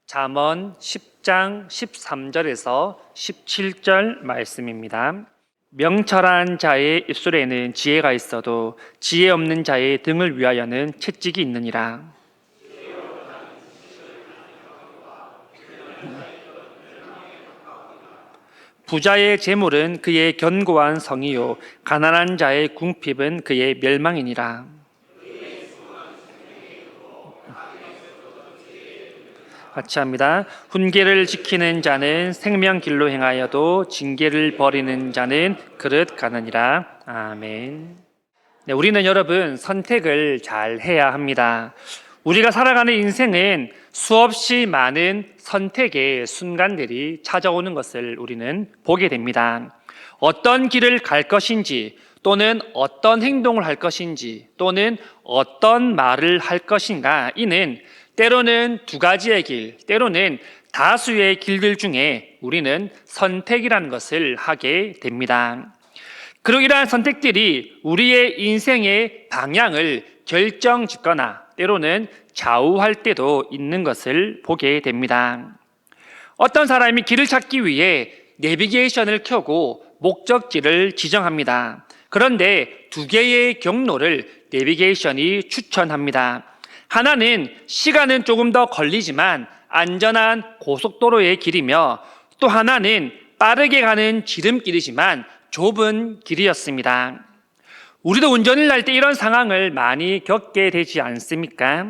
잠언 10장 13절에서 17절 말씀입니다. 명철한 자의 입술에는 지혜가 있어도 지혜 없는 자의 등을 위하여는 채찍이 있느니라. 부자의 재물은 그의 견고한 성이요 가난한 자의 궁핍은 그의 멸망이니라. 같이 합니다. 훈계를 지키는 자는 생명길로 행하여도 징계를 버리는 자는 그릇 가느니라. 아멘. 네, 우리는 여러분 선택을 잘 해야 합니다. 우리가 살아가는 인생은 수없이 많은 선택의 순간들이 찾아오는 것을 우리는 보게 됩니다. 어떤 길을 갈 것인지, 또는 어떤 행동을 할 것인지, 또는 어떤 말을 할 것인가, 이는 때로는 두 가지의 길, 때로는 다수의 길들 중에 우리는 선택이라는 것을 하게 됩니다. 그리고 이러한 선택들이 우리의 인생의 방향을 결정짓거나 때로는 좌우할 때도 있는 것을 보게 됩니다. 어떤 사람이 길을 찾기 위해 내비게이션을 켜고 목적지를 지정합니다. 그런데 두 개의 경로를 내비게이션이 추천합니다. 하나는 시간은 조금 더 걸리지만 안전한 고속도로의 길이며, 또 하나는 빠르게 가는 지름길이지만 좁은 길이었습니다. 우리도 운전을 할 때 이런 상황을 많이 겪게 되지 않습니까?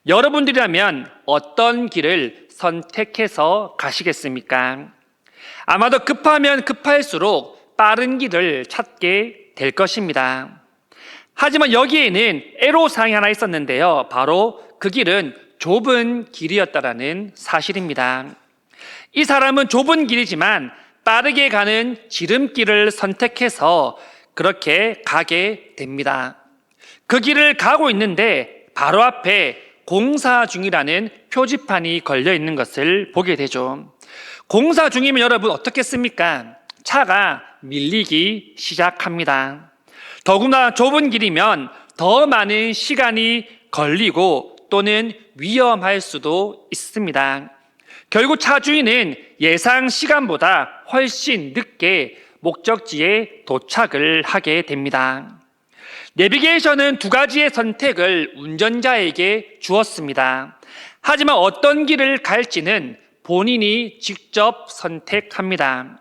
여러분들이라면 어떤 길을 선택해서 가시겠습니까? 아마도 급하면 급할수록 빠른 길을 찾게 될 것입니다. 하지만 여기에는 애로사항이 하나 있었는데요. 바로 그 길은 좁은 길이었다라는 사실입니다. 이 사람은 좁은 길이지만 빠르게 가는 지름길을 선택해서 그렇게 가게 됩니다. 그 길을 가고 있는데 바로 앞에 공사 중이라는 표지판이 걸려 있는 것을 보게 되죠. 공사 중이면 여러분 어떻겠습니까? 차가 밀리기 시작합니다. 더구나 좁은 길이면 더 많은 시간이 걸리고 또는 위험할 수도 있습니다. 결국 차 주인은 예상 시간보다 훨씬 늦게 목적지에 도착을 하게 됩니다. 내비게이션은 두 가지의 선택을 운전자에게 주었습니다. 하지만 어떤 길을 갈지는 본인이 직접 선택합니다.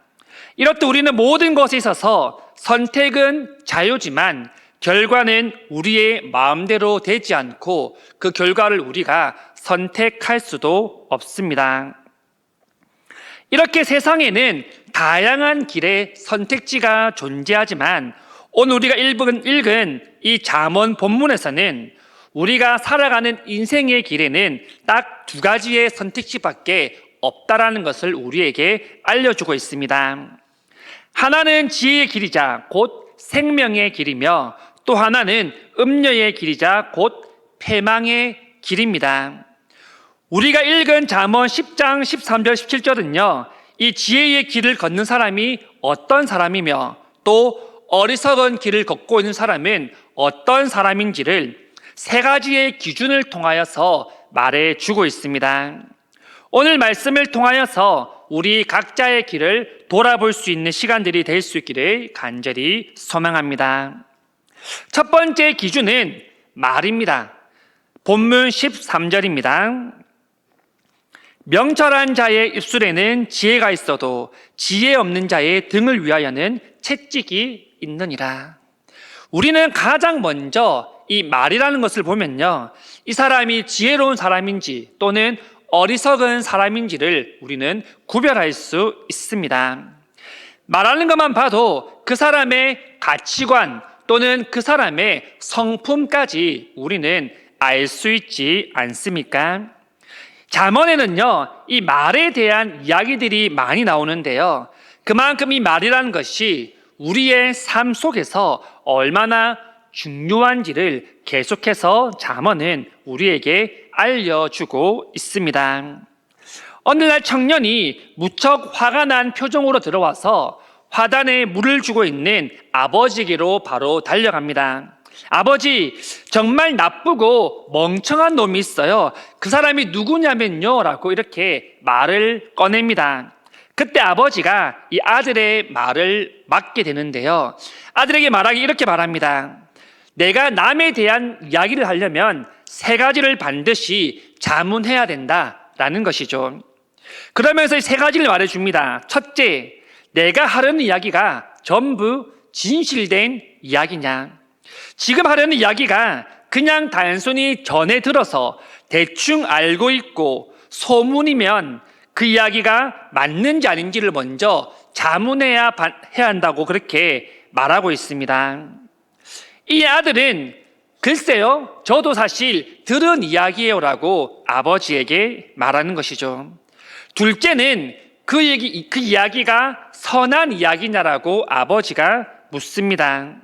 이렇듯 우리는 모든 것에 있어서 선택은 자유지만 결과는 우리의 마음대로 되지 않고 그 결과를 우리가 선택할 수도 없습니다. 이렇게 세상에는 다양한 길의 선택지가 존재하지만 오늘 우리가 읽은 이 잠언 본문에서는 우리가 살아가는 인생의 길에는 딱 두 가지의 선택지밖에 없다라는 것을 우리에게 알려주고 있습니다. 하나는 지혜의 길이자 곧 생명의 길이며, 또 하나는 음녀의 길이자 곧 패망의 길입니다. 우리가 읽은 잠언 10장 13절 17절은요 이 지혜의 길을 걷는 사람이 어떤 사람이며 또 어리석은 길을 걷고 있는 사람은 어떤 사람인지를 세 가지의 기준을 통하여서 말해주고 있습니다. 오늘 말씀을 통하여서 우리 각자의 길을 돌아볼 수 있는 시간들이 될 수 있기를 간절히 소망합니다. 첫 번째 기준은 말입니다. 본문 13절입니다. 명철한 자의 입술에는 지혜가 있어도 지혜 없는 자의 등을 위하여는 채찍이 있느니라. 우리는 가장 먼저 이 말이라는 것을 보면요, 이 사람이 지혜로운 사람인지 또는 어리석은 사람인지를 우리는 구별할 수 있습니다. 말하는 것만 봐도 그 사람의 가치관 또는 그 사람의 성품까지 우리는 알 수 있지 않습니까? 잠언에는요 이 말에 대한 이야기들이 많이 나오는데요, 그만큼 이 말이라는 것이 우리의 삶 속에서 얼마나 중요한지를 계속해서 잠언은 우리에게 알려주고 있습니다. 어느 날 청년이 무척 화가 난 표정으로 들어와서 화단에 물을 주고 있는 아버지에게로 바로 달려갑니다. 아버지, 정말 나쁘고 멍청한 놈이 있어요. 그 사람이 누구냐면요 라고 이렇게 말을 꺼냅니다. 그때 아버지가 이 아들의 말을 막게 되는데요, 아들에게 이렇게 말합니다. 내가 남에 대한 이야기를 하려면 세 가지를 반드시 자문해야 된다라는 것이죠. 그러면서 이 세 가지를 말해줍니다. 첫째, 내가 하려는 이야기가 전부 진실된 이야기냐. 지금 하려는 이야기가 그냥 단순히 전해 들어서 대충 알고 있고 소문이면 그 이야기가 맞는지 아닌지를 먼저 자문해야 해야 한다고 그렇게 말하고 있습니다. 이 아들은 글쎄요, 저도 사실 들은 이야기예요라고 아버지에게 말하는 것이죠. 둘째는 그 이야기가 선한 이야기냐라고 아버지가 묻습니다.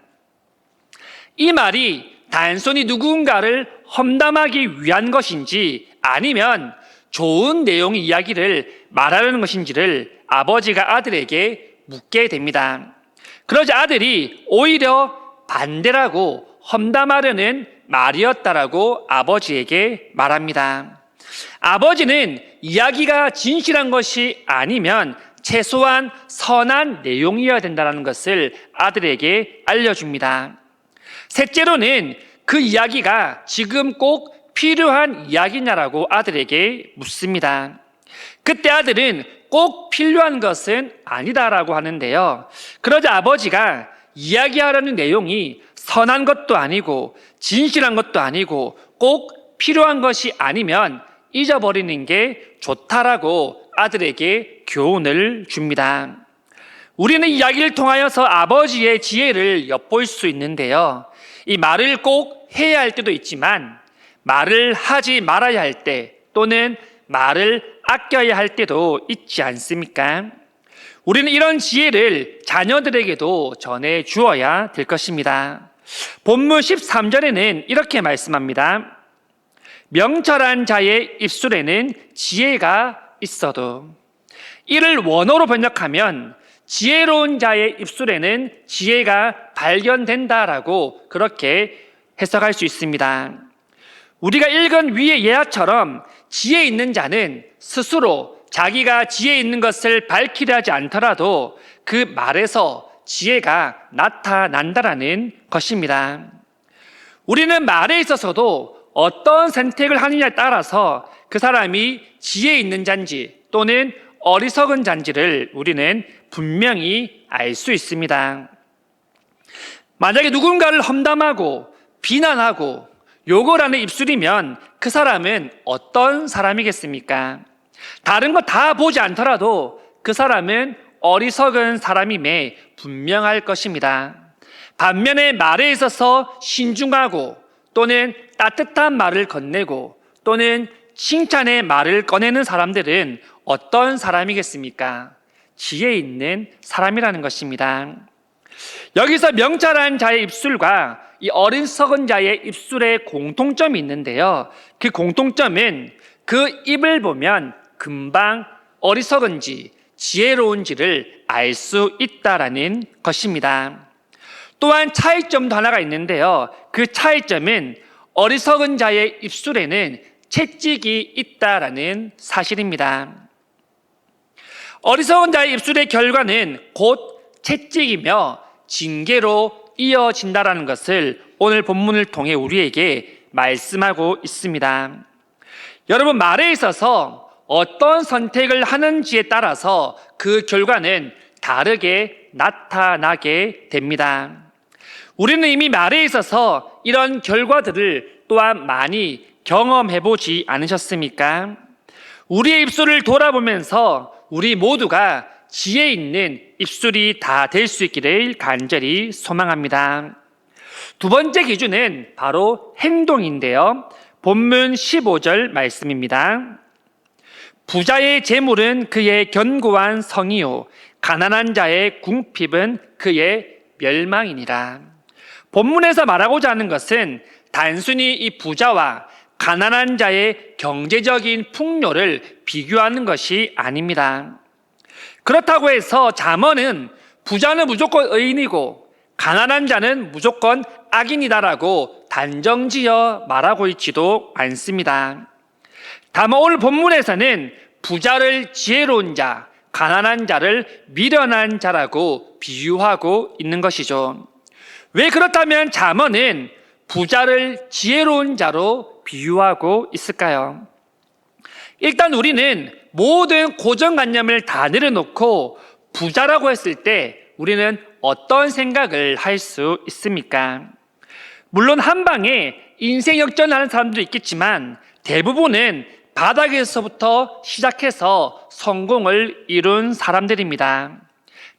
이 말이 단순히 누군가를 험담하기 위한 것인지 아니면 좋은 내용의 이야기를 말하려는 것인지를 아버지가 아들에게 묻게 됩니다. 그러자 아들이 오히려 반대라고 험담하려는 말이었다라고 아버지에게 말합니다. 아버지는 이야기가 진실한 것이 아니면 최소한 선한 내용이어야 된다는 것을 아들에게 알려줍니다. 셋째로는 그 이야기가 지금 꼭 필요한 이야기냐라고 아들에게 묻습니다. 그때 아들은 꼭 필요한 것은 아니다라고 하는데요, 그러자 아버지가 이야기하려는 내용이 선한 것도 아니고 진실한 것도 아니고 꼭 필요한 것이 아니면 잊어버리는 게 좋다라고 아들에게 교훈을 줍니다. 우리는 이야기를 통하여서 아버지의 지혜를 엿볼 수 있는데요, 이 말을 꼭 해야 할 때도 있지만 말을 하지 말아야 할 때 또는 말을 아껴야 할 때도 있지 않습니까? 우리는 이런 지혜를 자녀들에게도 전해 주어야 될 것입니다. 본문 13절에는 이렇게 말씀합니다. 명철한 자의 입술에는 지혜가 있어도. 이를 원어로 번역하면 지혜로운 자의 입술에는 지혜가 발견된다라고 그렇게 해석할 수 있습니다. 우리가 읽은 위의 예화처럼 지혜 있는 자는 스스로 자기가 지혜 있는 것을 밝히려 하지 않더라도 그 말에서 지혜가 나타난다라는 것입니다. 우리는 말에 있어서도 어떤 선택을 하느냐에 따라서 그 사람이 지혜 있는 자인지 또는 어리석은 자인지를 우리는 분명히 알 수 있습니다. 만약에 누군가를 험담하고 비난하고 욕을 하는 입술이면 그 사람은 어떤 사람이겠습니까? 다른 거 다 보지 않더라도 그 사람은 어리석은 사람임에 분명할 것입니다. 반면에 말에 있어서 신중하고 또는 따뜻한 말을 건네고 또는 칭찬의 말을 꺼내는 사람들은 어떤 사람이겠습니까? 지혜 있는 사람이라는 것입니다. 여기서 명철한 자의 입술과 이 어리석은 자의 입술에 공통점이 있는데요, 그 공통점은 그 입을 보면 금방 어리석은지 지혜로운지를 알 수 있다라는 것입니다. 또한 차이점도 하나가 있는데요, 그 차이점은 어리석은 자의 입술에는 채찍이 있다라는 사실입니다. 어리석은 자의 입술의 결과는 곧 채찍이며 징계로 이어진다라는 것을 오늘 본문을 통해 우리에게 말씀하고 있습니다. 여러분, 말에 있어서 어떤 선택을 하는지에 따라서 그 결과는 다르게 나타나게 됩니다. 우리는 이미 말에 있어서 이런 결과들을 또한 많이 경험해보지 않으셨습니까? 우리의 입술을 돌아보면서 우리 모두가 지혜 있는 입술이 다 될 수 있기를 간절히 소망합니다. 두 번째 기준은 바로 행동인데요, 본문 15절 말씀입니다. 부자의 재물은 그의 견고한 성이요 가난한 자의 궁핍은 그의 멸망이니라. 본문에서 말하고자 하는 것은 단순히 이 부자와 가난한 자의 경제적인 풍요를 비교하는 것이 아닙니다. 그렇다고 해서 잠언은 부자는 무조건 의인이고 가난한 자는 무조건 악인이다라고 단정지어 말하고 있지도 않습니다. 다만 오늘 본문에서는 부자를 지혜로운 자, 가난한 자를 미련한 자라고 비유하고 있는 것이죠. 왜 그렇다면 잠언은 부자를 지혜로운 자로 비유하고 있을까요? 일단 우리는 모든 고정관념을 다 내려놓고 부자라고 했을 때 우리는 어떤 생각을 할 수 있습니까? 물론 한 방에 인생 역전하는 사람도 있겠지만 대부분은 바닥에서부터 시작해서 성공을 이룬 사람들입니다.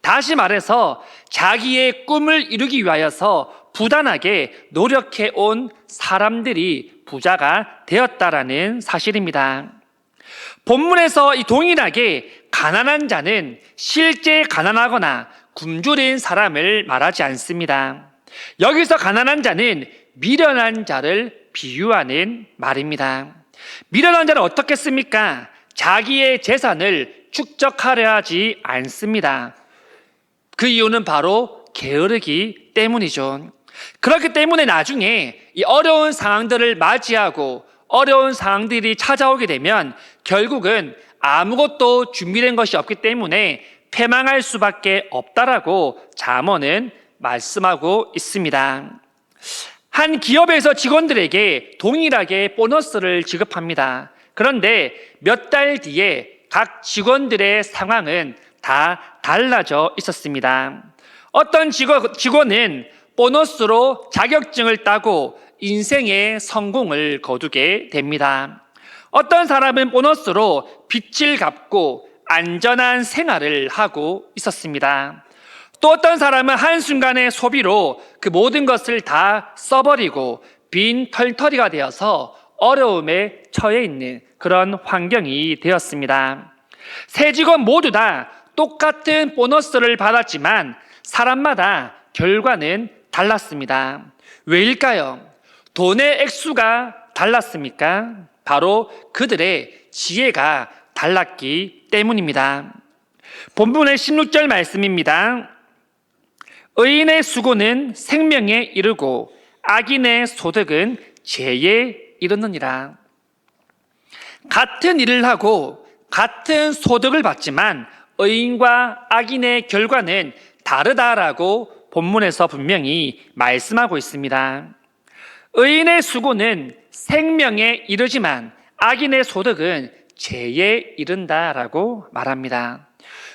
다시 말해서 자기의 꿈을 이루기 위하여서 부단하게 노력해 온 사람들이 부자가 되었다라는 사실입니다. 본문에서 이 동일하게 가난한 자는 실제 가난하거나 굶주린 사람을 말하지 않습니다. 여기서 가난한 자는 미련한 자를 비유하는 말입니다. 미련한 자는 어떻겠습니까? 자기의 재산을 축적하려 하지 않습니다. 그 이유는 바로 게으르기 때문이죠. 그렇기 때문에 나중에 이 어려운 상황들을 맞이하고 어려운 상황들이 찾아오게 되면 결국은 아무것도 준비된 것이 없기 때문에 패망할 수밖에 없다라고 잠언은 말씀하고 있습니다. 한 기업에서 직원들에게 동일하게 보너스를 지급합니다. 그런데 몇 달 뒤에 각 직원들의 상황은 다 달라져 있었습니다. 어떤 직원은 보너스로 자격증을 따고 인생의 성공을 거두게 됩니다. 어떤 사람은 보너스로 빚을 갚고 안전한 생활을 하고 있었습니다. 또 어떤 사람은 한순간의 소비로 그 모든 것을 다 써버리고 빈 털터리가 되어서 어려움에 처해 있는 그런 환경이 되었습니다. 세 직원 모두 다 똑같은 보너스를 받았지만 사람마다 결과는 달랐습니다. 왜일까요? 돈의 액수가 달랐습니까? 바로 그들의 지혜가 달랐기 때문입니다. 본문의 16절 말씀입니다. 의인의 수고는 생명에 이르고 악인의 소득은 죄에 이르느니라. 같은 일을 하고 같은 소득을 받지만 의인과 악인의 결과는 다르다라고 본문에서 분명히 말씀하고 있습니다. 의인의 수고는 생명에 이르지만 악인의 소득은 죄에 이른다라고 말합니다.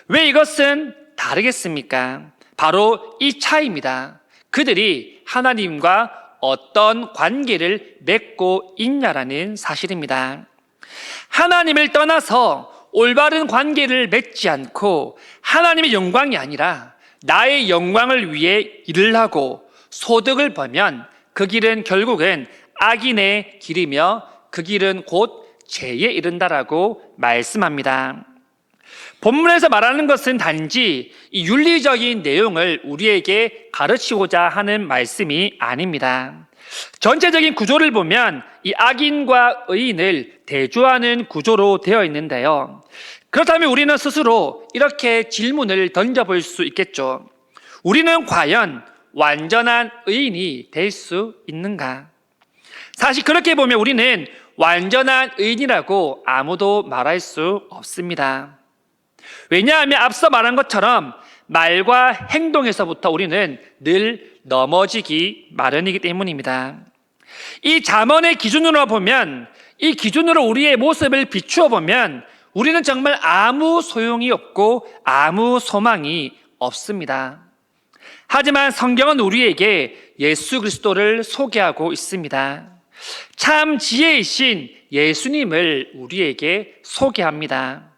왜 이것은 다르겠습니까? 바로 이 차이입니다. 그들이 하나님과 어떤 관계를 맺고 있냐라는 사실입니다. 하나님을 떠나서 올바른 관계를 맺지 않고 하나님의 영광이 아니라 나의 영광을 위해 일을 하고 소득을 벌면 그 길은 결국은 악인의 길이며 그 길은 곧 죄에 이른다라고 말씀합니다. 본문에서 말하는 것은 단지 이 윤리적인 내용을 우리에게 가르치고자 하는 말씀이 아닙니다. 전체적인 구조를 보면 이 악인과 의인을 대조하는 구조로 되어 있는데요. 그렇다면 우리는 스스로 이렇게 질문을 던져볼 수 있겠죠. 우리는 과연 완전한 의인이 될 수 있는가? 사실 그렇게 보면 우리는 완전한 의인이라고 아무도 말할 수 없습니다. 왜냐하면 앞서 말한 것처럼 말과 행동에서부터 우리는 늘 넘어지기 마련이기 때문입니다. 이 잠언의 기준으로 보면, 이 기준으로 우리의 모습을 비추어 보면 우리는 정말 아무 소용이 없고 아무 소망이 없습니다. 하지만 성경은 우리에게 예수 그리스도를 소개하고 있습니다. 참 지혜이신 예수님을 우리에게 소개합니다.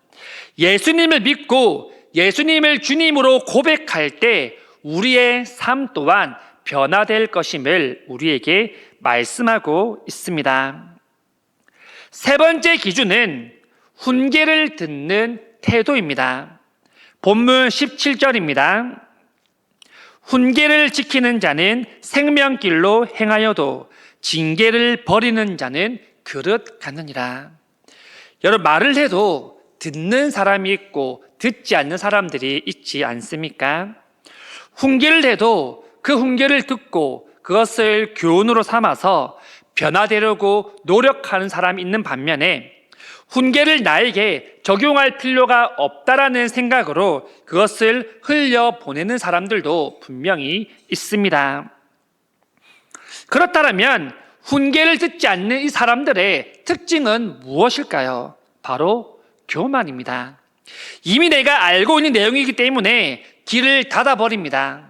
예수님을 믿고 예수님을 주님으로 고백할 때 우리의 삶 또한 변화될 것임을 우리에게 말씀하고 있습니다. 세 번째 기준은 훈계를 듣는 태도입니다. 본문 17절입니다. 훈계를 지키는 자는 생명길로 행하여도 징계를 버리는 자는 그릇 같느니라. 여러분, 말을 해도 듣는 사람이 있고 듣지 않는 사람들이 있지 않습니까? 훈계를 해도 그 훈계를 듣고 그것을 교훈으로 삼아서 변화되려고 노력하는 사람이 있는 반면에 훈계를 나에게 적용할 필요가 없다라는 생각으로 그것을 흘려보내는 사람들도 분명히 있습니다. 그렇다면 훈계를 듣지 않는 이 사람들의 특징은 무엇일까요? 바로 교만입니다. 이미 내가 알고 있는 내용이기 때문에 귀를 닫아버립니다.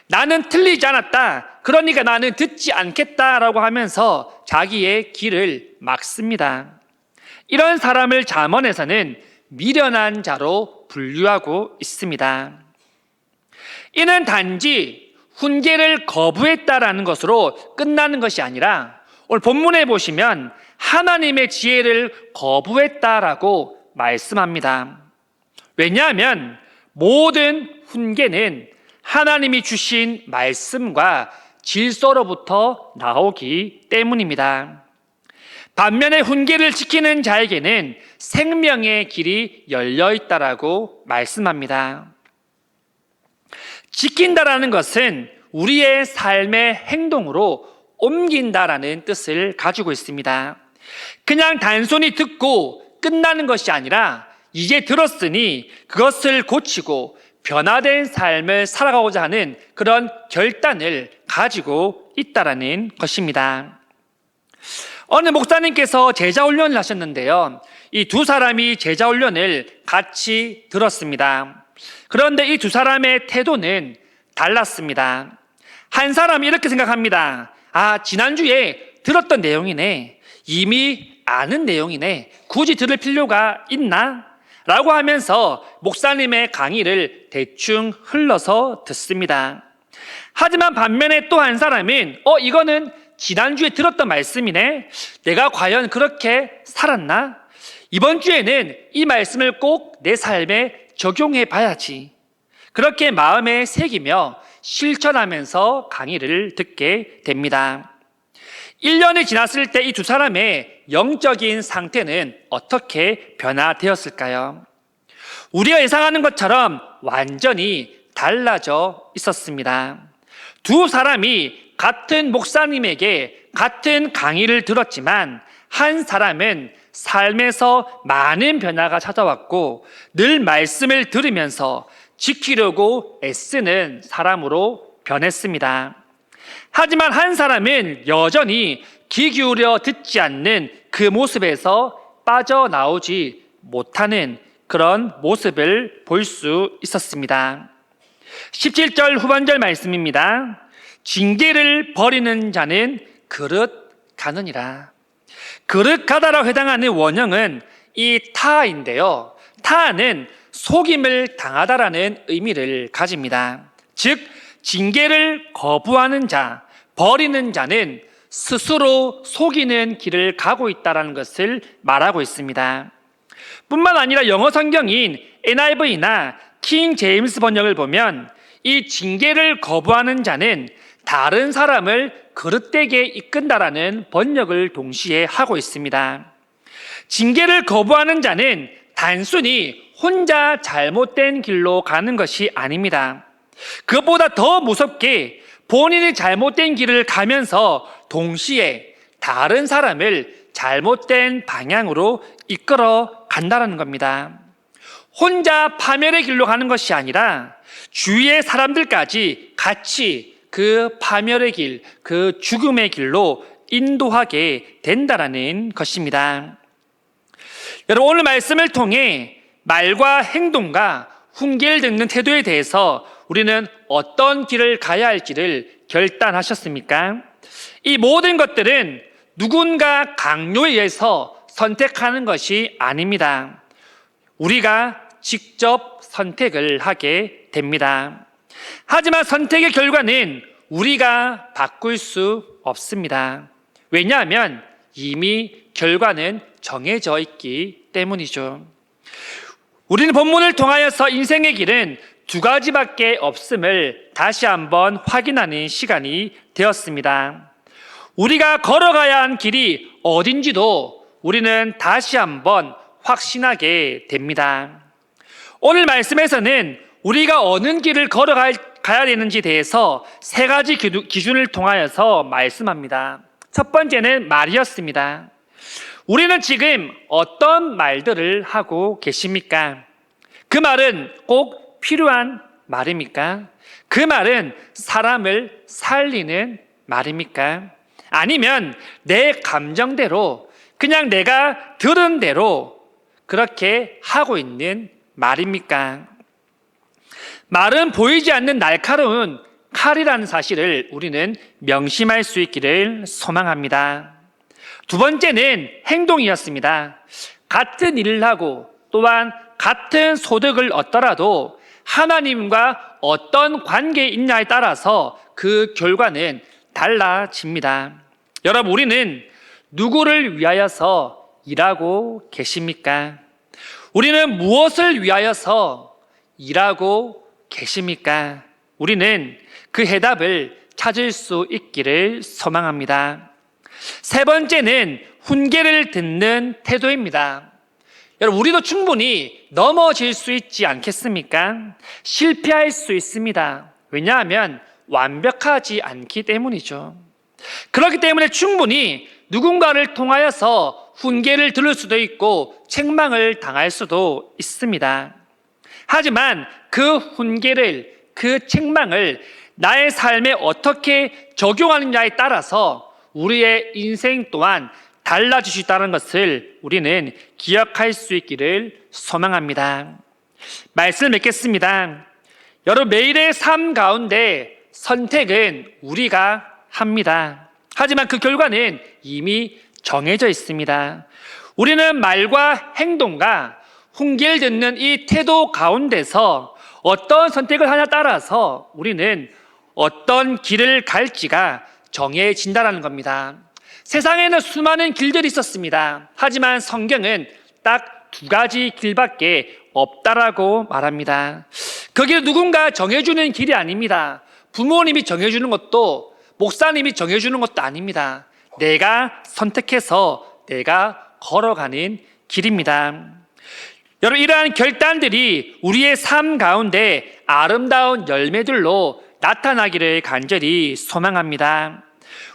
나는 틀리지 않았다. 그러니까 나는 듣지 않겠다라고 하면서 자기의 귀를 막습니다. 이런 사람을 잠언에서는 미련한 자로 분류하고 있습니다. 이는 단지 훈계를 거부했다라는 것으로 끝나는 것이 아니라 오늘 본문에 보시면 하나님의 지혜를 거부했다라고 말씀합니다. 왜냐하면 모든 훈계는 하나님이 주신 말씀과 질서로부터 나오기 때문입니다. 반면에 훈계를 지키는 자에게는 생명의 길이 열려 있다라고 말씀합니다. 지킨다라는 것은 우리의 삶의 행동으로 옮긴다라는 뜻을 가지고 있습니다. 그냥 단순히 듣고 끝나는 것이 아니라 이제 들었으니 그것을 고치고 변화된 삶을 살아가고자 하는 그런 결단을 가지고 있다라는 것입니다. 어느 목사님께서 제자훈련을 하셨는데요. 이 두 사람이 제자훈련을 같이 들었습니다. 그런데 이 두 사람의 태도는 달랐습니다. 한 사람이 이렇게 생각합니다. 지난주에 들었던 내용이네. 이미 아는 내용이네. 굳이 들을 필요가 있나? 라고 하면서 목사님의 강의를 대충 흘러서 듣습니다. 하지만 반면에 또 한 사람은 이거는 지난주에 들었던 말씀이네. 내가 과연 그렇게 살았나? 이번 주에는 이 말씀을 꼭 내 삶에 적용해 봐야지. 그렇게 마음에 새기며 실천하면서 강의를 듣게 됩니다. 1년이 지났을 때 이 두 사람의 영적인 상태는 어떻게 변화되었을까요? 우리가 예상하는 것처럼 완전히 달라져 있었습니다. 두 사람이 같은 목사님에게 같은 강의를 들었지만 한 사람은 삶에서 많은 변화가 찾아왔고 늘 말씀을 들으면서 지키려고 애쓰는 사람으로 변했습니다. 하지만 한 사람은 여전히 귀 기울여 듣지 않는 그 모습에서 빠져나오지 못하는 그런 모습을 볼 수 있었습니다. 17절 후반절 말씀입니다. 징계를 버리는 자는 그릇 가느니라. 그릇 가다라고 해당하는 원형은 이 타인데요. 타는 속임을 당하다라는 의미를 가집니다. 즉 징계를 거부하는 자, 버리는 자는 스스로 속이는 길을 가고 있다는 것을 말하고 있습니다. 뿐만 아니라 영어 성경인 NIV나 킹 제임스 번역을 보면 이 징계를 거부하는 자는 다른 사람을 그릇되게 이끈다라는 번역을 동시에 하고 있습니다. 징계를 거부하는 자는 단순히 혼자 잘못된 길로 가는 것이 아닙니다. 그것보다 더 무섭게 본인이 잘못된 길을 가면서 동시에 다른 사람을 잘못된 방향으로 이끌어 간다는 겁니다. 혼자 파멸의 길로 가는 것이 아니라 주위의 사람들까지 같이 그 파멸의 길, 그 죽음의 길로 인도하게 된다는 것입니다. 여러분, 오늘 말씀을 통해 말과 행동과 훈계를 듣는 태도에 대해서 우리는 어떤 길을 가야 할지를 결단하셨습니까? 이 모든 것들은 누군가 강요에 의해서 선택하는 것이 아닙니다. 우리가 직접 선택을 하게 됩니다. 하지만 선택의 결과는 우리가 바꿀 수 없습니다. 왜냐하면 이미 결과는 정해져 있기 때문이죠. 우리는 본문을 통하여서 인생의 길은 두 가지밖에 없음을 다시 한번 확인하는 시간이 되었습니다. 우리가 걸어가야 한 길이 어딘지도 우리는 다시 한번 확신하게 됩니다. 오늘 말씀에서는 우리가 어느 길을 걸어갈 가야 되는지에 대해서 세 가지 기준을 통하여서 말씀합니다. 첫 번째는 말이었습니다. 우리는 지금 어떤 말들을 하고 계십니까? 그 말은 꼭 필요한 말입니까? 그 말은 사람을 살리는 말입니까? 아니면 내 감정대로 그냥 내가 들은 대로 그렇게 하고 있는 말입니까? 말은 보이지 않는 날카로운 칼이라는 사실을 우리는 명심할 수 있기를 소망합니다. 두 번째는 행동이었습니다. 같은 일을 하고 또한 같은 소득을 얻더라도 하나님과 어떤 관계에 있냐에 따라서 그 결과는 달라집니다. 여러분, 우리는 누구를 위하여서 일하고 계십니까? 우리는 무엇을 위하여서 일하고 계십니까? 우리는 그 해답을 찾을 수 있기를 소망합니다. 세 번째는 훈계를 듣는 태도입니다. 여러분, 우리도 충분히 넘어질 수 있지 않겠습니까? 실패할 수 있습니다. 왜냐하면 완벽하지 않기 때문이죠. 그렇기 때문에 충분히 누군가를 통하여서 훈계를 들을 수도 있고 책망을 당할 수도 있습니다. 하지만 그 훈계를, 그 책망을 나의 삶에 어떻게 적용하느냐에 따라서 우리의 인생 또한 달라질 수 있다는 것을 우리는 기억할 수 있기를 소망합니다. 말씀을 맺겠습니다. 여러분, 매일의 삶 가운데 선택은 우리가 합니다. 하지만 그 결과는 이미 정해져 있습니다. 우리는 말과 행동과 훈계를 듣는 이 태도 가운데서 어떤 선택을 하냐에 따라서 우리는 어떤 길을 갈지가 정해진다는 겁니다. 세상에는 수많은 길들이 있었습니다. 하지만 성경은 딱 두 가지 길밖에 없다라고 말합니다. 그 길은 누군가 정해주는 길이 아닙니다. 부모님이 정해주는 것도 목사님이 정해주는 것도 아닙니다. 내가 선택해서 내가 걸어가는 길입니다. 여러분, 이러한 결단들이 우리의 삶 가운데 아름다운 열매들로 나타나기를 간절히 소망합니다.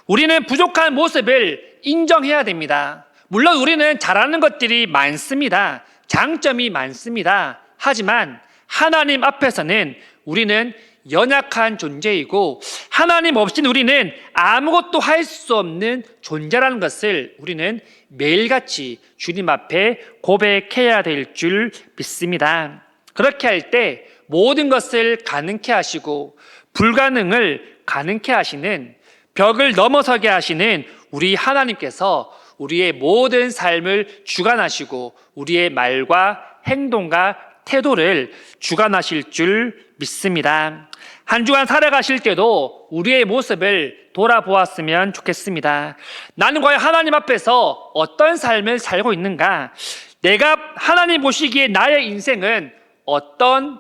우리는 부족한 모습을 인정해야 됩니다. 물론 우리는 잘하는 것들이 많습니다. 장점이 많습니다. 하지만 하나님 앞에서는 우리는 연약한 존재이고 하나님 없이는 우리는 아무것도 할 수 없는 존재라는 것을 우리는 매일같이 주님 앞에 고백해야 될 줄 믿습니다. 그렇게 할 때 모든 것을 가능케 하시고 불가능을 가능케 하시는, 벽을 넘어서게 하시는 우리 하나님께서 우리의 모든 삶을 주관하시고 우리의 말과 행동과 태도를 주관하실 줄 믿습니다. 한 주간 살아가실 때도 우리의 모습을 돌아보았으면 좋겠습니다. 나는 과연 하나님 앞에서 어떤 삶을 살고 있는가? 내가 하나님 보시기에 나의 인생은 어떤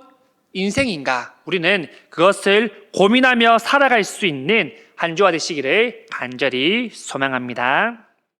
인생인가? 우리는 그것을 고민하며 살아갈 수 있는 한 주가 되시기를 간절히 소망합니다.